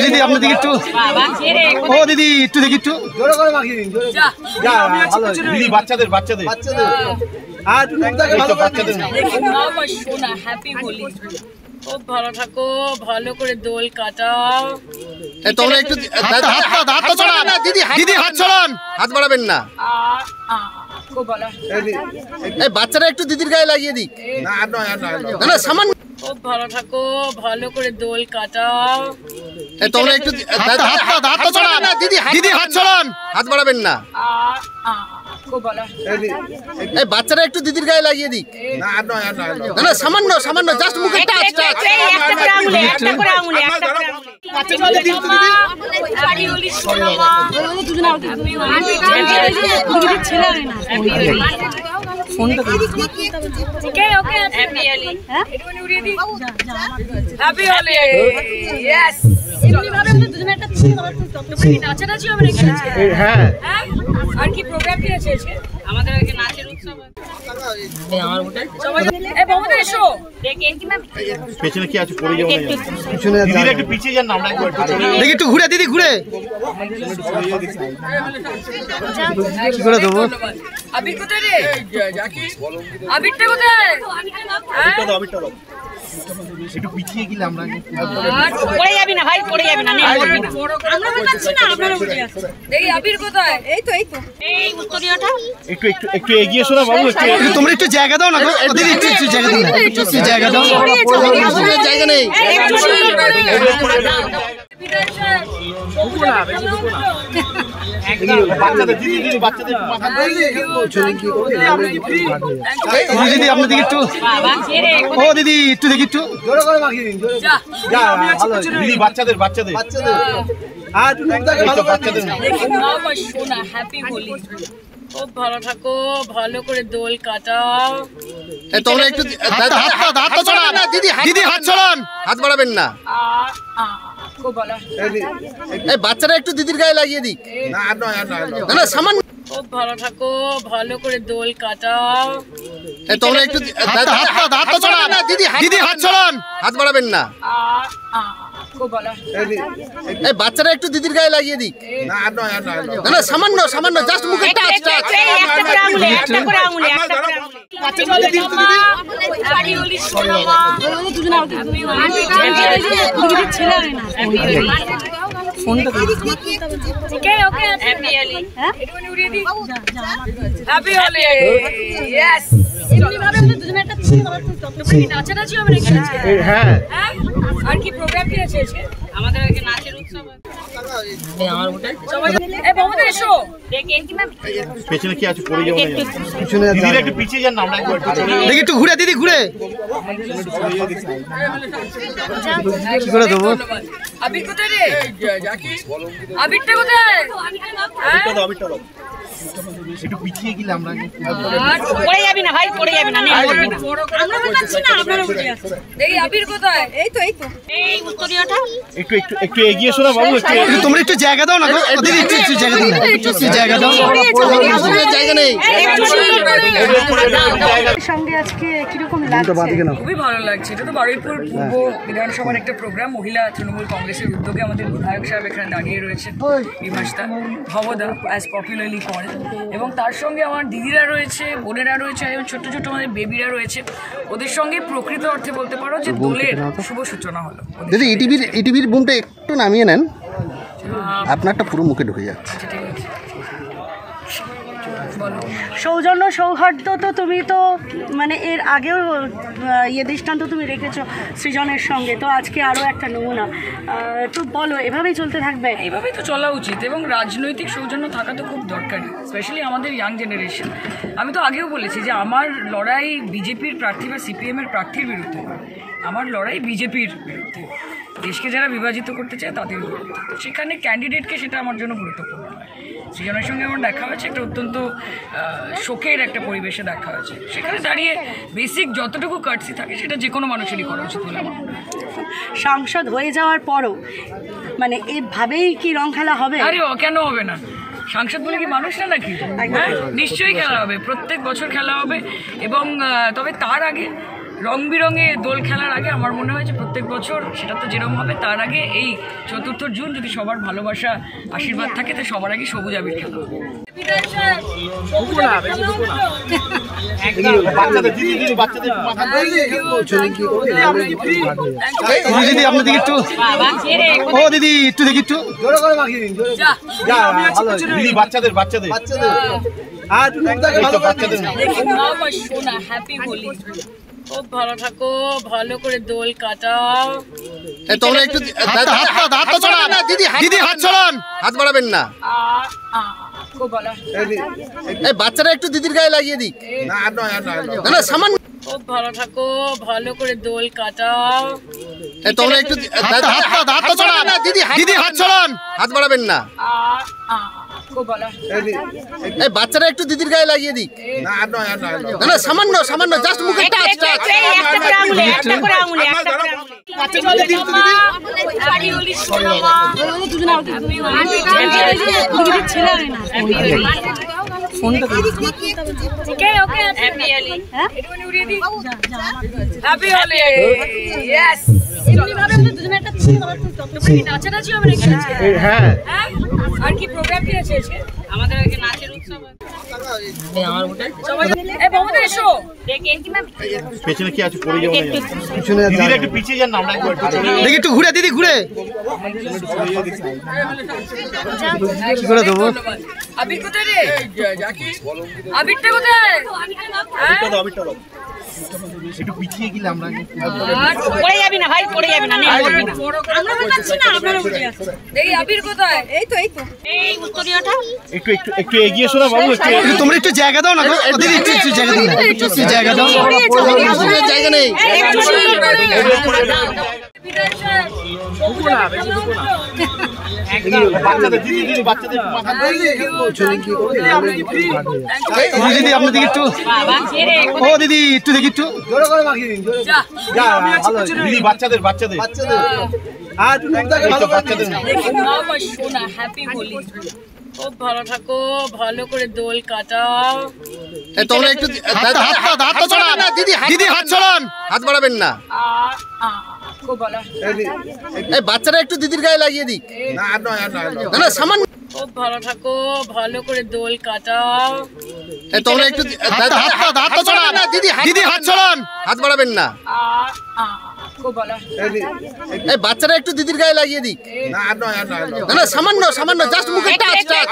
দিদি আপনার দিকে একটু, ও দিদি একটু দেখি একটু দিদি বাচ্চাদের হ্যাপি হোলি, খুব ভালো থাকো, ভালো করে দোল কাটাও। তোমরা একটু দিদি হাত ছড়ান, হাত বাড়াবেন না। খুব ভালো, এই বাচ্চারা একটু দিদির গায়ে লাগিয়ে দিক। না সামান্য। খুব ভালো থাকো, ভালো করে দোল কাটাও। তোমরা একটু দিদি হাত ছড়ান, হাত বাড়াবেন না। খুব ভালো, এই বাচ্চারা একটু দিদির গায়ে লাগিয়ে দিক। না সামান্য সামান্য, জাস্ট মুখে টাচ টাচ। আর কি প্রোগ্রাম কি আছে আমাদের? নাচের উৎসব পেছনে কি আছে, পড়ে যাবো দিদি, একটু পিছিয়ে যান না, আমরা দেখি একটু ঘুরে দিদি, ঘুরে কি করে দেবো। আবির কোথায় রে? আবিরটা কোথায়? একটু পিছিয়ে গেলে আমরা পড়ে যাবি না ভাই, পড়ে যাবি না। আমরা উঠাচ্ছি না, আপনারা উঠে যাচ্ছেন। দেখি আবির কোথায়? এই তো এই উত্তরীয়টা একটু একটু একটু এগিয়ে এসো না বাবু, তোমরা একটু জায়গা দাও না গো দিদি, একটু জায়গা দাও না, একটু জায়গা দাও, জায়গা নেই। দিদি আপনার দিকে একটু, ও দিদি একটু দেখি একটু দিদি বাচ্চাদের হ্যাপি হোলি, খুব ভালো থাকো, ভালো করে দোল কাটাও। তোমরা একটু দিদি হাত ছড়ান, হাত বাড়াবেন না। খুব ভালো, এই বাচ্চারা একটু দিদির গায়ে লাগিয়ে দিক। না সামান্য। খুব ভালো থাকো, ভালো করে দোল কাটাও। তোমরা একটু দিদি হাত ছড়ান, হাত বাড়াবেন না। খুব ভালো, এই বাচ্চারা একটু দিদির গায়ে লাগিয়ে দিক। না সামান্য সামান্য, জাস্ট মুখে টাচ টাচ। আর কি প্রোগ্রাম কি আছে আমাদের? নাচের উৎসব। পেছনে কি আছে, পড়ে যাবো দিদি, একটু পিছিয়ে যান না, আমরা দেখি একটু ঘুরে দিদি, ঘুরে কি করে দেবো। আবির কোথায় রে? আবিরটা কোথায়? একটু পিছিয়ে গেলে আমরা পড়ে যাবি না ভাই, পড়ে যাবি না। আমরা উঠাচ্ছি না, আপনারা উঠে যাচ্ছেন। দেখি আবির কোথায়? এই তো এই উত্তরীয়টা। একটু একটু একটু এগিয়ে এসো না বাবু, তোমরা একটু জায়গা দাও না গো দিদি, একটু জায়গা দাও না, একটু জায়গা দাও, জায়গা নেই। সঙ্গে আজকে কিরকম লাগছে? খুবই ভালো লাগছে। এটা তো বারুইপুর পূর্ব বিধানসভার একটা প্রোগ্রাম, মহিলা তৃণমূল কংগ্রেসের উদ্যোগে। আমাদের বিধায়ক সাহেব এখানে দাঁড়িয়ে রয়েছে, বিমাশদা ভবদা অ্যাজ পপুলারলি কল, এবং তার সঙ্গে আমার দিদিরা রয়েছে, বোনেরা রয়েছে, এবং ছোট্ট ছোট্ট আমাদের বেবিরা রয়েছে। ওদের সঙ্গে প্রকৃত অর্থে বলতে পারো যে দোলের শুভ সূচনা হলো। দিদি ইটিভির বোনটা একটু নামিয়ে নেন, আপনারটা পুরো মুখে ঢুকে যাচ্ছে। সৌজন্য সৌহার্দ্য তো তুমি তো মানে এর আগেও দৃষ্টান্ত তুমি রেখেছো সৃজনের সঙ্গে, তো আজকে আরও একটা নমুনা। তো বলো, এভাবেই চলতে থাকবে? এইভাবেই তো চলা উচিত, এবং রাজনৈতিক সৌজন্য থাকা তো খুব দরকারি, স্পেশালি আমাদের ইয়াং জেনারেশন। আমি তো আগেও বলেছি যে আমার লড়াই বিজেপির প্রার্থী বা সিপিএমের প্রার্থীর বিরুদ্ধে, আমার লড়াই বিজেপির বিরুদ্ধে। দেশকে যারা বিভাজিত করতে চায় তাদের বিরুদ্ধে, সেখানে ক্যান্ডিডেটকে সেটা আমার জন্য গুরুত্বপূর্ণ নয়। সৃজনের সঙ্গে আমার দেখা হয়েছে, একটা অত্যন্ত শোকের একটা পরিবেশে দেখা হয়েছে। সেখানে দাঁড়িয়ে বেসিক যতটুকু কার্টসি থাকে সেটা যে কোনো মানুষেরই করা উচিত বলে আমার মনে হয়। সাংসদ হয়ে যাওয়ার পরও মানে এভাবেই কি রং খেলা হবে? আরে কেন হবে না? সাংসদ বলে কি মানুষ না নাকি? হ্যাঁ, নিশ্চয়ই খেলা হবে, প্রত্যেক বছর খেলা হবে। এবং তবে তার আগে রং বিরঙে দোল খেলার আগে আমার মনে হয় যে প্রত্যেক বছর সেটা তো যেরকম হবে, তার আগে এই 4 জুন যদি সবার ভালোবাসা আশীর্বাদ থাকে তো সবার আগে সবুজ আবির খেলা হবে। দিদি আপনার দিকে একটু, ও দিদি একটু দেখি একটু দিদি বাচ্চাদের খুব ভালো থাকো, ভালো করে দোল কাটাও। তোমরা একটু দিদি হাত ছড়ান, হাত বাড়াবেন না। খুব ভালো, এই বাচ্চারা একটু দিদির গায়ে লাগিয়ে দিক। না সামান্য। খুব ভালো থাকো, ভালো করে দোল কাটাও। তোমরা একটু দিদি হাত ছড়ান, হাত বাড়াবেন না। খুব ভালো, এই বাচ্চারা একটু দিদির গায়ে লাগিয়ে দিক। না সামান্য সামান্য, জাস্ট মুখে টাচ টাচ। আর কি প্রোগ্রাম কি আছে আমাদের নাচের উৎসব? পেছনে কি আছে পড়ে যাবো দিদি, একটু পিছিয়ে যান না, আমরা দেখি একটু ঘুরে দিদি ঘুরে কি করে দেবো। আবির কোথায় রে? আবিরটা কোথায়? একটু পিছিয়ে গেলে আমরা পড়ে যাবি না ভাই, পড়ে যাবি না। আমরা যাচ্ছি না, আপনারা উঠে আসুন। দেখি আবির কোথায়? এই তো এই উত্তরীয়টা একটু একটু একটু এগিয়ে শোনা বাবু, একটু তোমরা একটু জায়গা দাও না দিদি, একটু জায়গা দাও না, একটু জায়গা দাও, জায়গা নেই। একটু সুন্দর করে দিদি আপনার দিকে একটু, ও দিদি একটু দেখি একটু দিদি বাচ্চাদের হ্যাপি হোলি। খুব ভালো থাকো, ভালো করে দোল কাটাও। তোমরা একটু দিদি হাত ছড়ান, হাত বাড়াবেন না। খুব ভালো, এই বাচ্চারা একটু দিদির গায়ে লাগিয়ে দিক। না সামান্য। খুব ভালো থাকো, ভালো করে দোল কাটাও। তোমরা একটু দিদি হাত ছড়ান, হাত বাড়াবেন না। খুব ভালো, এই বাচ্চারা একটু দিদির গায়ে লাগিয়ে দিক। না সামান্য সামান্য, জাস্ট মুখে টাচ টাচ।